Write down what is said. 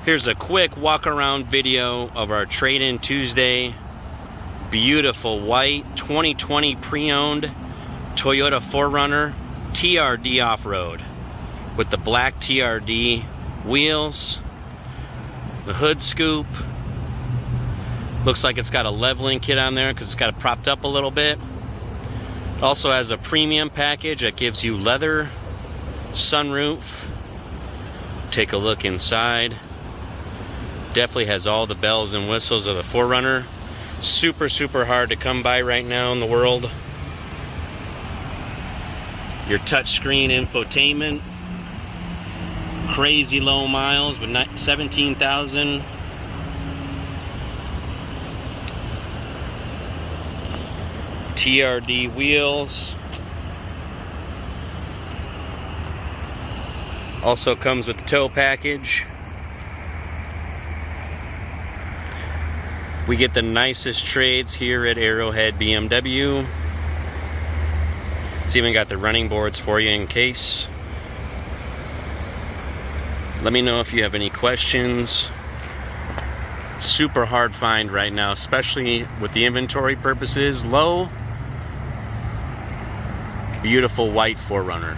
Here's a quick walk around video of our trade-in Tuesday. Beautiful white 2020 pre-owned Toyota 4RUNNER TRD Off Road with the black TRD wheels, the hood scoop. Looks like it's got a leveling kit on there because it's got it propped up a little bit. It also has a premium package that gives you leather, sunroof. Take a look inside. Definitely has all the bells and whistles of the 4RUNNER. Super hard to come by right now in the world. Your touchscreen infotainment. Crazy low miles with 17,000. TRD wheels. Also comes with the tow package. We get the nicest trades here at Arrowhead BMW. It's even got the running boards for you in case. Let me know if you have any questions. Super hard find right now, especially with the inventory purposes low. Beautiful white 4RUNNER.